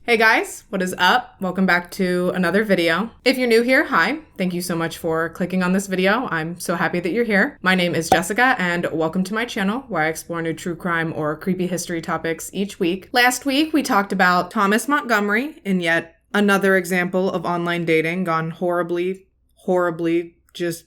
Hey guys, what is up? Welcome back to another video. If you're new here, hi. Thank you so much for clicking on this video. I'm so happy that you're here. My name is Jessica and welcome to my channel where I explore new true crime or creepy history topics each week. Last week, we talked about Thomas Montgomery in yet another example of online dating gone horribly, just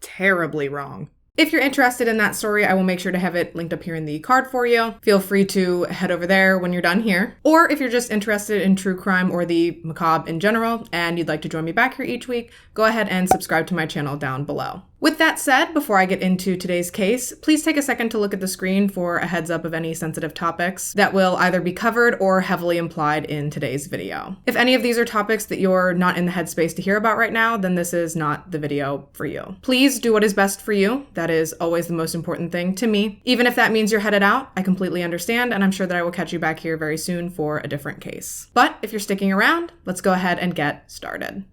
terribly wrong. If you're interested in that story, I will make sure to have it linked up here in the card for you. Feel free to head over there when you're done here. Or if you're just interested in true crime or the macabre in general, and you'd like to join me back here each week, go ahead and subscribe to my channel down below. With that said, before I get into today's case, please take a second to look at the screen for a heads up of any sensitive topics that will either be covered or heavily implied in today's video. If any of these are topics that you're not in the headspace to hear about right now, then this is not the video for you. Please do what is best for you. That is always the most important thing to me. Even if that means you're headed out, I completely understand, and I'm sure that I will catch you back here very soon for a different case. But if you're sticking around, let's go ahead and get started.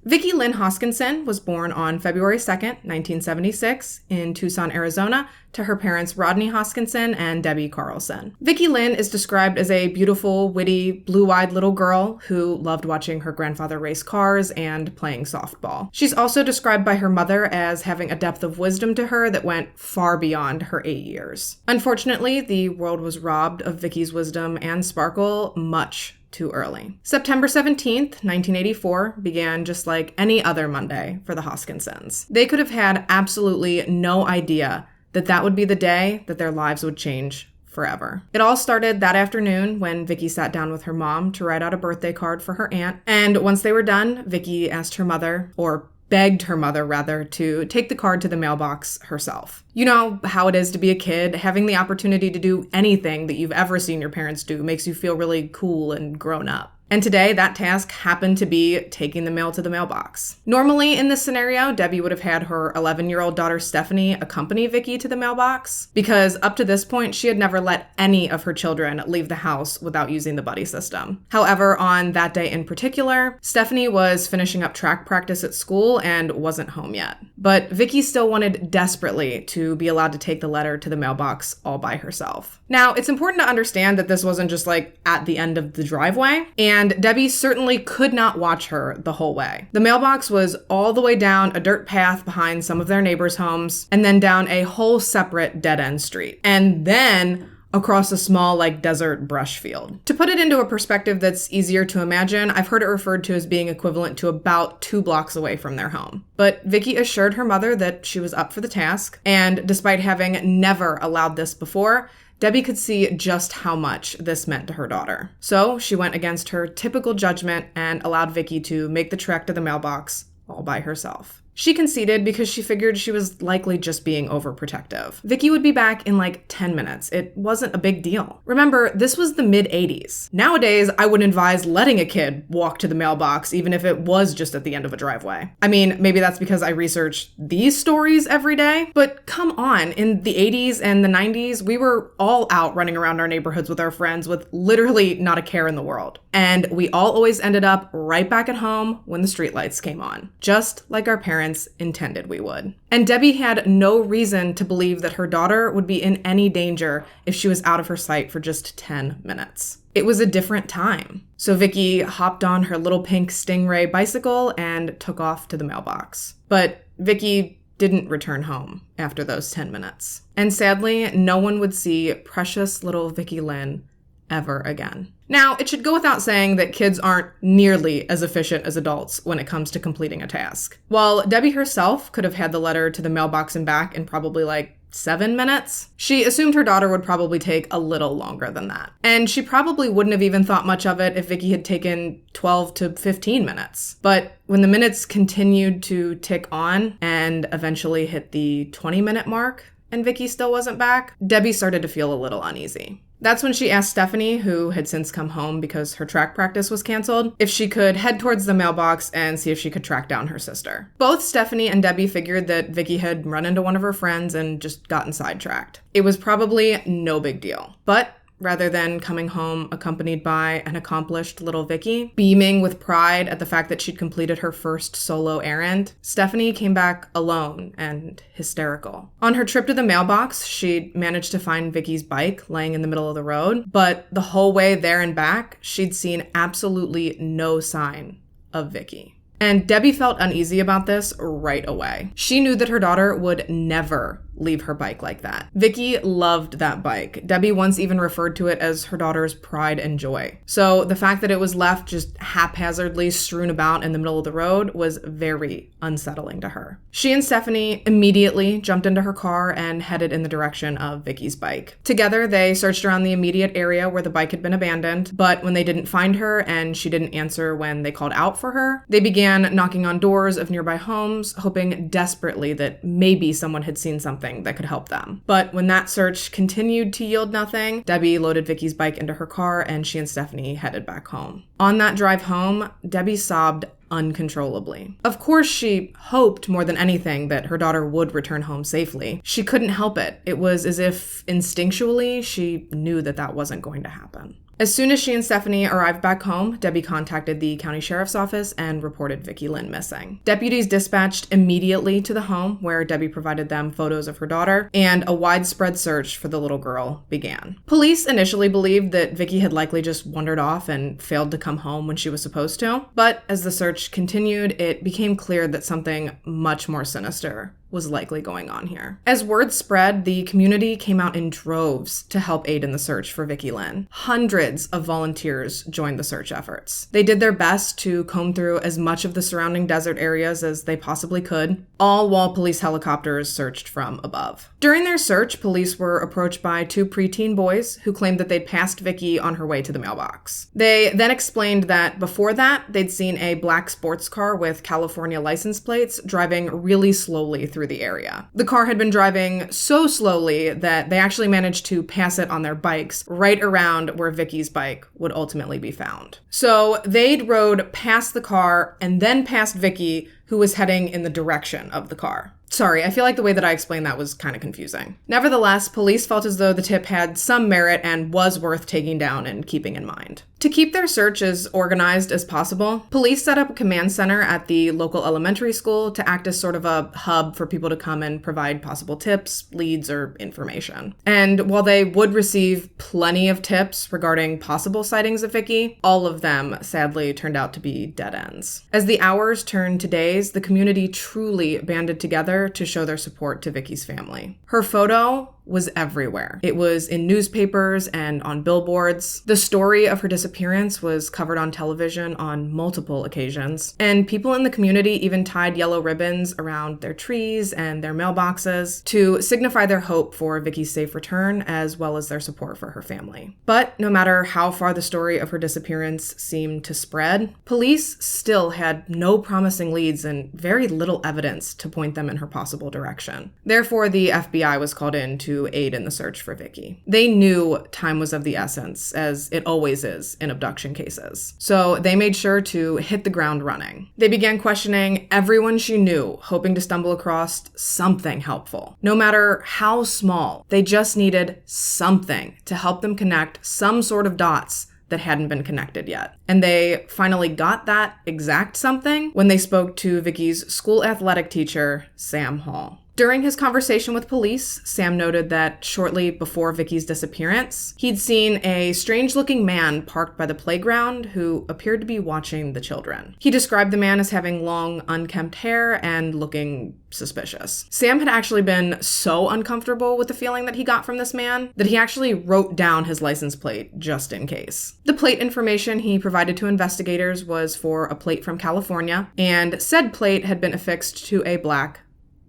Vicki Lynn Hoskinson was born on February 2nd, 1976, in Tucson, Arizona, to her parents Rodney Hoskinson and Debbie Carlson. Vicki Lynn is described as a beautiful, witty, blue-eyed little girl who loved watching her grandfather race cars and playing softball. She's also described by her mother as having a depth of wisdom to her that went far beyond her 8 years. Unfortunately, the world was robbed of Vicki's wisdom and sparkle much too early. September 17th, 1984 began just like any other Monday for the Hoskinsons. They could have had absolutely no idea that that would be the day that their lives would change forever. It all started that afternoon when Vicki sat down with her mom to write out a birthday card for her aunt. And once they were done, Vicki asked her mother, or begged her mother rather, to take the card to the mailbox herself. You know how it is to be a kid. Having the opportunity to do anything that you've ever seen your parents do makes you feel really cool and grown up. And today, that task happened to be taking the mail to the mailbox. Normally, in this scenario, Debbie would have had her 11-year-old daughter Stephanie accompany Vicki to the mailbox, because up to this point, she had never let any of her children leave the house without using the buddy system. However, on that day in particular, Stephanie was finishing up track practice at school and wasn't home yet. But Vicki still wanted desperately to be allowed to take the letter to the mailbox all by herself. Now, it's important to understand that this wasn't just like at the end of the driveway, and Debbie certainly could not watch her the whole way. The mailbox was all the way down a dirt path behind some of their neighbors' homes, and then down a whole separate dead-end street. And then across a small, desert brush field. To put it into a perspective that's easier to imagine, I've heard it referred to as being equivalent to about 2 blocks away from their home. But Vicki assured her mother that she was up for the task, and despite having never allowed this before, Debbie could see just how much this meant to her daughter. So she went against her typical judgment and allowed Vicki to make the trek to the mailbox all by herself. She conceded because she figured she was likely just being overprotective. Vicki would be back in 10 minutes. It wasn't a big deal. Remember, this was the mid-80s. Nowadays, I wouldn't advise letting a kid walk to the mailbox, even if it was just at the end of a driveway. I mean, maybe that's because I research these stories every day, but come on, in the 80s and the 90s, we were all out running around our neighborhoods with our friends with literally not a care in the world. And we all always ended up right back at home when the streetlights came on, just like our parents intended we would. And Debbie had no reason to believe that her daughter would be in any danger if she was out of her sight for just 10 minutes. It was a different time. So Vicki hopped on her little pink Stingray bicycle and took off to the mailbox. But Vicki didn't return home after those 10 minutes. And sadly, no one would see precious little Vicki Lynn ever again. Now, it should go without saying that kids aren't nearly as efficient as adults when it comes to completing a task. While Debbie herself could have had the letter to the mailbox and back in probably 7 minutes, she assumed her daughter would probably take a little longer than that. And she probably wouldn't have even thought much of it if Vicki had taken 12 to 15 minutes. But when the minutes continued to tick on and eventually hit the 20-minute mark and Vicki still wasn't back, Debbie started to feel a little uneasy. That's when she asked Stephanie, who had since come home because her track practice was canceled, if she could head towards the mailbox and see if she could track down her sister. Both Stephanie and Debbie figured that Vicki had run into one of her friends and just gotten sidetracked. It was probably no big deal. But rather than coming home accompanied by an accomplished little Vicki, beaming with pride at the fact that she'd completed her first solo errand, Stephanie came back alone and hysterical. On her trip to the mailbox, she'd managed to find Vicki's bike laying in the middle of the road, but the whole way there and back, she'd seen absolutely no sign of Vicki. And Debbie felt uneasy about this right away. She knew that her daughter would never leave her bike like that. Vicki loved that bike. Debbie once even referred to it as her daughter's pride and joy. So the fact that it was left just haphazardly strewn about in the middle of the road was very unsettling to her. She and Stephanie immediately jumped into her car and headed in the direction of Vicki's bike. Together, they searched around the immediate area where the bike had been abandoned, but when they didn't find her and she didn't answer when they called out for her, they began knocking on doors of nearby homes, hoping desperately that maybe someone had seen something that could help them. But when that search continued to yield nothing, Debbie loaded Vicki's bike into her car and she and Stephanie headed back home. On that drive home, Debbie sobbed uncontrollably. Of course, she hoped more than anything that her daughter would return home safely. She couldn't help it. It was as if instinctually she knew that that wasn't going to happen. As soon as she and Stephanie arrived back home, Debbie contacted the county sheriff's office and reported Vicki Lynn missing. Deputies dispatched immediately to the home where Debbie provided them photos of her daughter, and a widespread search for the little girl began. Police initially believed that Vicki had likely just wandered off and failed to come home when she was supposed to, but as the search continued, it became clear that something much more sinister was likely going on here. As word spread, the community came out in droves to help aid in the search for Vicki Lynn. Hundreds of volunteers joined the search efforts. They did their best to comb through as much of the surrounding desert areas as they possibly could, all while police helicopters searched from above. During their search, police were approached by two preteen boys who claimed that they'd passed Vicki on her way to the mailbox. They then explained that before that, they'd seen a black sports car with California license plates driving really slowly through the area. The car had been driving so slowly that they actually managed to pass it on their bikes right around where Vicki's bike would ultimately be found. So they'd rode past the car and then past Vicki, who was heading in the direction of the car. Sorry, I feel like the way that I explained that was kind of confusing. Nevertheless, police felt as though the tip had some merit and was worth taking down and keeping in mind. To keep their search as organized as possible, police set up a command center at the local elementary school to act as sort of a hub for people to come and provide possible tips, leads, or information. And while they would receive plenty of tips regarding possible sightings of Vicki, all of them sadly turned out to be dead ends. As the hours turned to days, the community truly banded together to show their support to Vicki's family. Her photo was everywhere. It was in newspapers and on billboards. The story of her disappearance was covered on television on multiple occasions, and people in the community even tied yellow ribbons around their trees and their mailboxes to signify their hope for Vicki's safe return, as well as their support for her family. But no matter how far the story of her disappearance seemed to spread, police still had no promising leads and very little evidence to point them in her possible direction. Therefore, the FBI was called in to aid in the search for Vicki. They knew time was of the essence, as it always is in abduction cases. So they made sure to hit the ground running. They began questioning everyone she knew, hoping to stumble across something helpful. No matter how small, they just needed something to help them connect some sort of dots that hadn't been connected yet. And they finally got that exact something when they spoke to Vicki's school athletic teacher, Sam Hall. During his conversation with police, Sam noted that shortly before Vicki's disappearance, he'd seen a strange-looking man parked by the playground who appeared to be watching the children. He described the man as having long, unkempt hair and looking suspicious. Sam had actually been so uncomfortable with the feeling that he got from this man that he actually wrote down his license plate just in case. The plate information he provided to investigators was for a plate from California, and said plate had been affixed to a black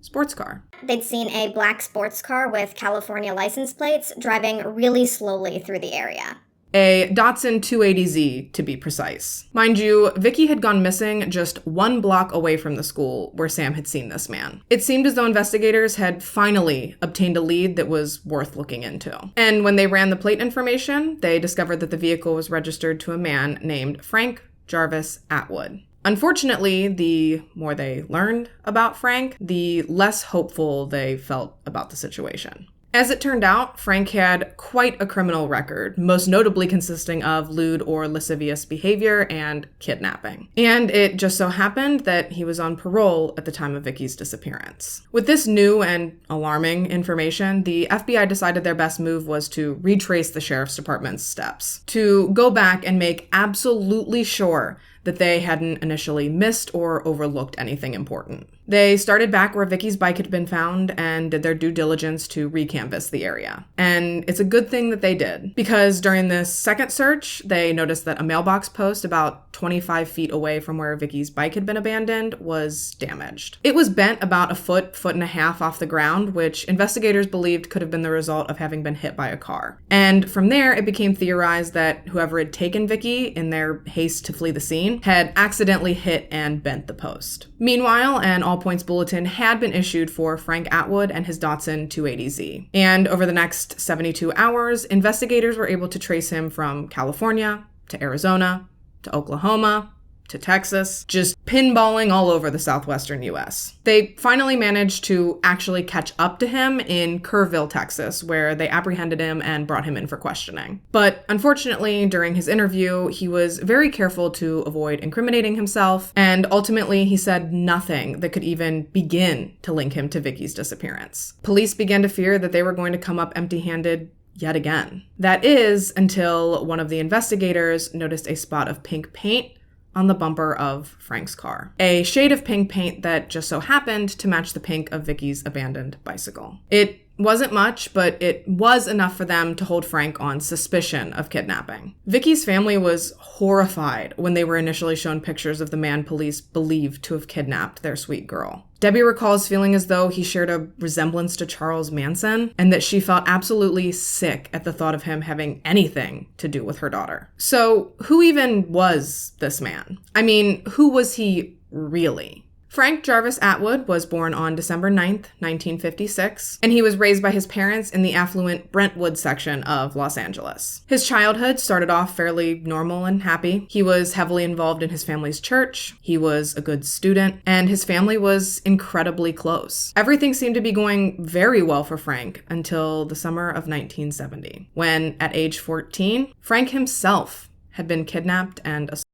sports car. They'd seen a black sports car with California license plates driving really slowly through the area. A Datsun 280Z, to be precise. Mind you, Vicki had gone missing just 1 block away from the school where Sam had seen this man. It seemed as though investigators had finally obtained a lead that was worth looking into. And when they ran the plate information, they discovered that the vehicle was registered to a man named Frank Jarvis Atwood. Unfortunately, the more they learned about Frank, the less hopeful they felt about the situation. As it turned out, Frank had quite a criminal record, most notably consisting of lewd or lascivious behavior and kidnapping. And it just so happened that he was on parole at the time of Vicki's disappearance. With this new and alarming information, the FBI decided their best move was to retrace the sheriff's department's steps, to go back and make absolutely sure that they hadn't initially missed or overlooked anything important. They started back where Vicki's bike had been found and did their due diligence to recanvass the area. And it's a good thing that they did, because during this second search, they noticed that a mailbox post about 25 feet away from where Vicki's bike had been abandoned was damaged. It was bent about a foot and a half off the ground, which investigators believed could have been the result of having been hit by a car. And from there, it became theorized that whoever had taken Vicki in their haste to flee the scene had accidentally hit and bent the post. Meanwhile, an all-points bulletin had been issued for Frank Atwood and his Datsun 280Z. And over the next 72 hours, investigators were able to trace him from California to Arizona to Oklahoma to Texas, just pinballing all over the southwestern U.S. They finally managed to actually catch up to him in Kerrville, Texas, where they apprehended him and brought him in for questioning. But unfortunately, during his interview, he was very careful to avoid incriminating himself, and ultimately he said nothing that could even begin to link him to Vicki's disappearance. Police began to fear that they were going to come up empty-handed yet again. That is, until one of the investigators noticed a spot of pink paint on the bumper of Frank's car. A shade of pink paint that just so happened to match the pink of Vicki's abandoned bicycle. It wasn't much, but it was enough for them to hold Frank on suspicion of kidnapping. Vicki's family was horrified when they were initially shown pictures of the man police believed to have kidnapped their sweet girl. Debbie recalls feeling as though he shared a resemblance to Charles Manson, and that she felt absolutely sick at the thought of him having anything to do with her daughter. So, who even was this man? I mean, who was he really? Frank Jarvis Atwood was born on December 9th, 1956, and he was raised by his parents in the affluent Brentwood section of Los Angeles. His childhood started off fairly normal and happy. He was heavily involved in his family's church, he was a good student, and his family was incredibly close. Everything seemed to be going very well for Frank until the summer of 1970, when, at age 14, Frank himself had been kidnapped and assaulted.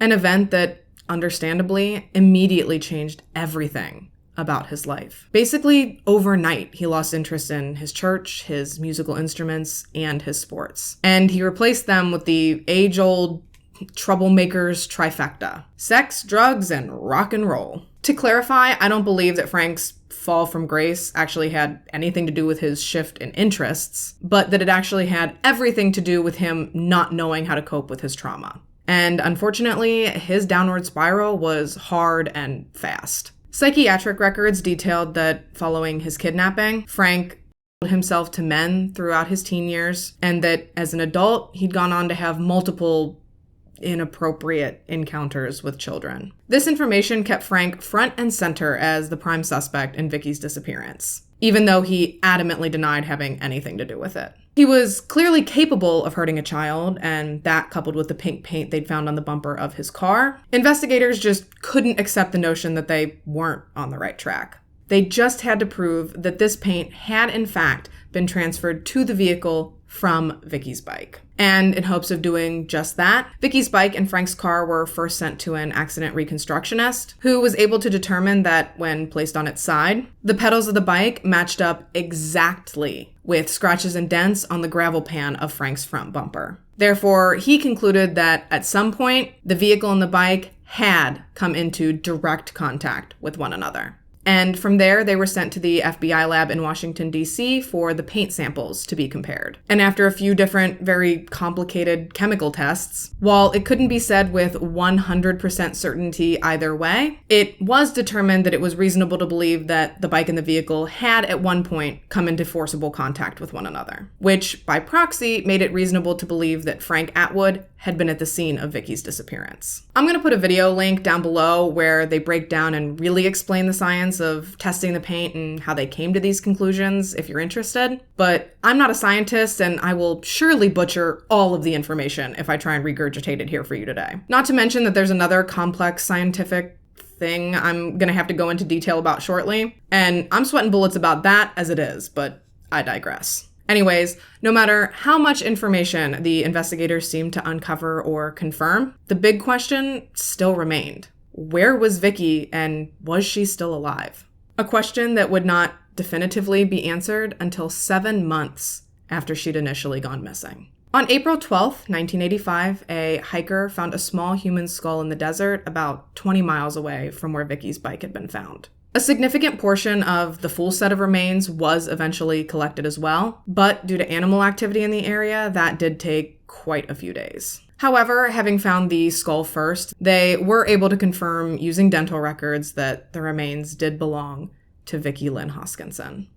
An event that understandably, immediately changed everything about his life. Basically, overnight, he lost interest in his church, his musical instruments, and his sports. And he replaced them with the age-old troublemakers trifecta: sex, drugs, and rock and roll. To clarify, I don't believe that Frank's fall from grace actually had anything to do with his shift in interests, but that it actually had everything to do with him not knowing how to cope with his trauma. And unfortunately, his downward spiral was hard and fast. Psychiatric records detailed that following his kidnapping, Frank sold himself to men throughout his teen years, and that as an adult, he'd gone on to have multiple inappropriate encounters with children. This information kept Frank front and center as the prime suspect in Vicki's disappearance, even though he adamantly denied having anything to do with it. He was clearly capable of hurting a child, and that, coupled with the pink paint they'd found on the bumper of his car, investigators just couldn't accept the notion that they weren't on the right track. They just had to prove that this paint had, in fact, been transferred to the vehicle from Vicki's bike. And in hopes of doing just that, Vicki's bike and Frank's car were first sent to an accident reconstructionist, who was able to determine that when placed on its side, the pedals of the bike matched up exactly with scratches and dents on the gravel pan of Frank's front bumper. Therefore, he concluded that at some point, the vehicle and the bike had come into direct contact with one another. And from there, they were sent to the FBI lab in Washington, D.C. for the paint samples to be compared. And after a few different, very complicated chemical tests, while it couldn't be said with 100% certainty either way, it was determined that it was reasonable to believe that the bike and the vehicle had at one point come into forcible contact with one another, which by proxy made it reasonable to believe that Frank Atwood had been at the scene of Vicki's disappearance. I'm going to put a video link down below where they break down and really explain the science of testing the paint and how they came to these conclusions if you're interested. But I'm not a scientist, and I will surely butcher all of the information if I try and regurgitate it here for you today. Not to mention that there's another complex scientific thing I'm going to have to go into detail about shortly, and I'm sweating bullets about that as it is, but I digress. Anyways, no matter how much information the investigators seemed to uncover or confirm, the big question still remained. Where was Vicki, and was she still alive? A question that would not definitively be answered until 7 months after she'd initially gone missing. On April 12, 1985, a hiker found a small human skull in the desert about 20 miles away from where Vicki's bike had been found. A significant portion of the full set of remains was eventually collected as well, but due to animal activity in the area, that did take quite a few days. However, having found the skull first, they were able to confirm using dental records that the remains did belong to Vicki Lynn Hoskinson.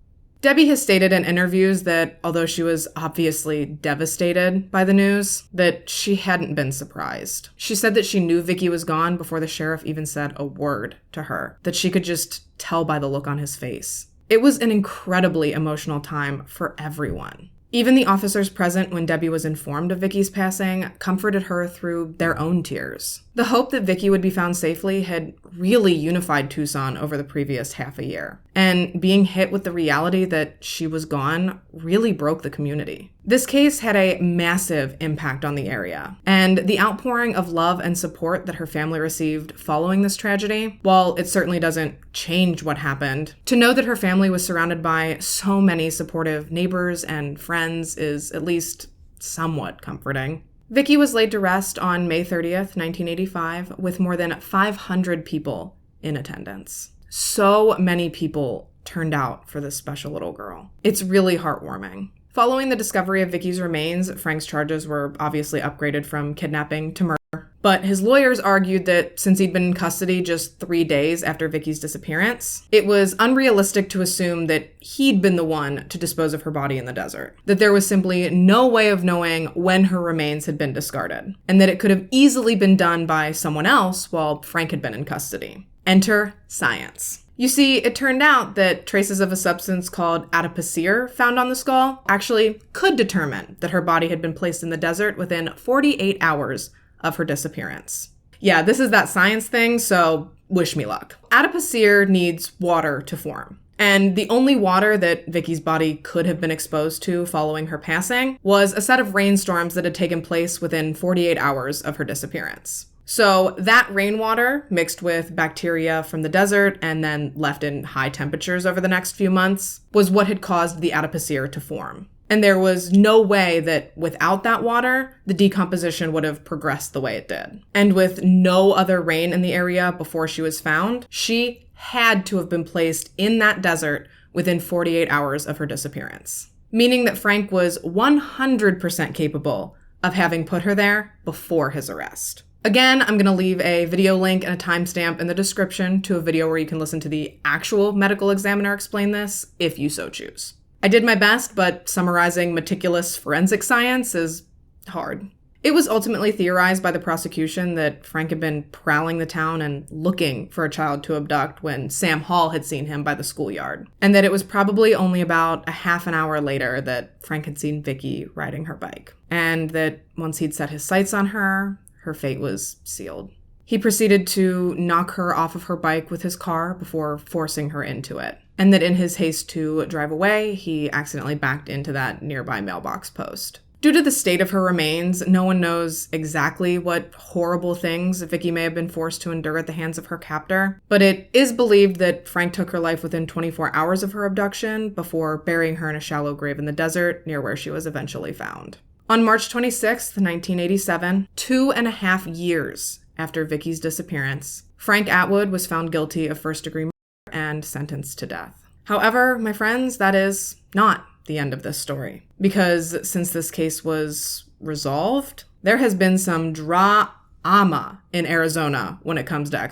Debbie has stated in interviews that although she was obviously devastated by the news, that she hadn't been surprised. She said that she knew Vicki was gone before the sheriff even said a word to her, that she could just tell by the look on his face. It was an incredibly emotional time for everyone. Even the officers present when Debbie was informed of Vicki's passing comforted her through their own tears. The hope that Vicki would be found safely had really unified Tucson over the previous half a year, and being hit with the reality that she was gone really broke the community. This case had a massive impact on the area, and the outpouring of love and support that her family received following this tragedy, while it certainly doesn't change what happened, to know that her family was surrounded by so many supportive neighbors and friends is at least somewhat comforting. Vicki was laid to rest on May 30th, 1985, with more than 500 people in attendance. So many people turned out for this special little girl. It's really heartwarming. Following the discovery of Vicki's remains, Frank's charges were obviously upgraded from kidnapping to murder. But his lawyers argued that since he'd been in custody just 3 days after Vicki's disappearance, it was unrealistic to assume that he'd been the one to dispose of her body in the desert. That there was simply no way of knowing when her remains had been discarded, and that it could have easily been done by someone else while Frank had been in custody. Enter science. You see, it turned out that traces of a substance called adipocere found on the skull actually could determine that her body had been placed in the desert within 48 hours of her disappearance. Yeah, this is that science thing, so wish me luck. Adipocere needs water to form. And the only water that Vicki's body could have been exposed to following her passing was a set of rainstorms that had taken place within 48 hours of her disappearance. So that rainwater, mixed with bacteria from the desert and then left in high temperatures over the next few months, was what had caused the adipocere to form. And there was no way that without that water, the decomposition would have progressed the way it did. And with no other rain in the area before she was found, she had to have been placed in that desert within 48 hours of her disappearance. Meaning that Frank was 100% capable of having put her there before his arrest. Again, I'm going to leave a video link and a timestamp in the description to a video where you can listen to the actual medical examiner explain this, if you so choose. I did my best, but summarizing meticulous forensic science is hard. It was ultimately theorized by the prosecution that Frank had been prowling the town and looking for a child to abduct when Sam Hall had seen him by the schoolyard, and that it was probably only about a half an hour later that Frank had seen Vicki riding her bike, and that once he'd set his sights on her, her fate was sealed. He proceeded to knock her off of her bike with his car before forcing her into it, and that in his haste to drive away, he accidentally backed into that nearby mailbox post. Due to the state of her remains, no one knows exactly what horrible things Vicki may have been forced to endure at the hands of her captor, but it is believed that Frank took her life within 24 hours of her abduction before burying her in a shallow grave in the desert near where she was eventually found. On March 26, 1987, 2.5 years after Vicki's disappearance, Frank Atwood was found guilty of first-degree murder and sentenced to death. However, my friends, that is not the end of this story, because since this case was resolved, there has been some drama in Arizona when it comes to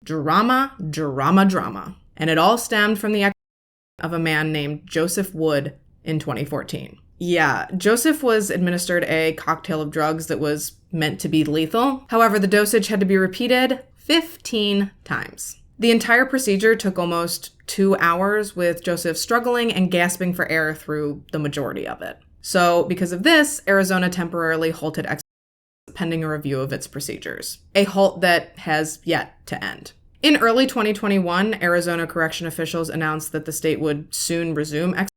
drama. And it all stemmed from the execution of a man named Joseph Wood in 2014. Yeah, Joseph was administered a cocktail of drugs that was meant to be lethal. However, the dosage had to be repeated 15 times. The entire procedure took almost 2 hours, with Joseph struggling and gasping for air through the majority of it. So, because of this, Arizona temporarily halted executions pending a review of its procedures, a halt that has yet to end. In early 2021, Arizona correction officials announced that the state would soon resume executions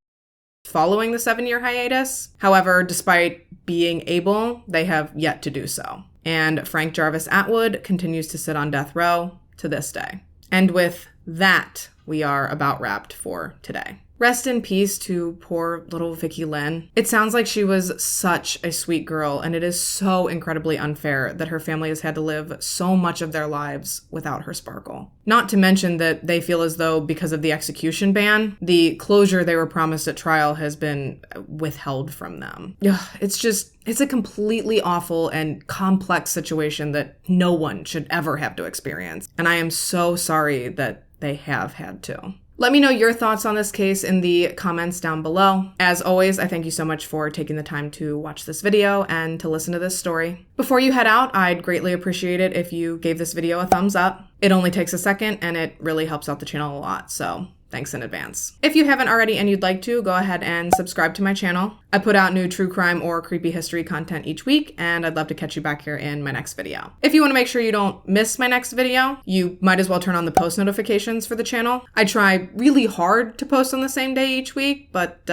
following the 7-year hiatus. However, despite being able, they have yet to do so. And Frank Jarvis Atwood continues to sit on death row to this day. And with that, we are about wrapped for today. Rest in peace to poor little Vicki Lynn. It sounds like she was such a sweet girl, and it is so incredibly unfair that her family has had to live so much of their lives without her sparkle. Not to mention that they feel as though because of the execution ban, the closure they were promised at trial has been withheld from them. It's a completely awful and complex situation that no one should ever have to experience. And I am so sorry that they have had to. Let me know your thoughts on this case in the comments down below. As always, I thank you so much for taking the time to watch this video and to listen to this story. Before you head out, I'd greatly appreciate it if you gave this video a thumbs up. It only takes a second and it really helps out the channel a lot, so thanks in advance. If you haven't already and you'd like to, go ahead and subscribe to my channel. I put out new true crime or creepy history content each week, and I'd love to catch you back here in my next video. If you want to make sure you don't miss my next video, you might as well turn on the post notifications for the channel. I try really hard to post on the same day each week, but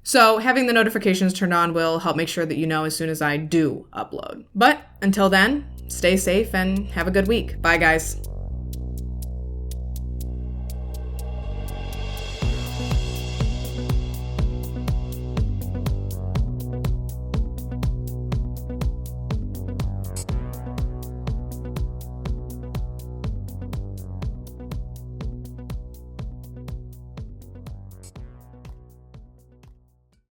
So having the notifications turned on will help make sure that you know as soon as I do upload. But until then, stay safe and have a good week. Bye, guys.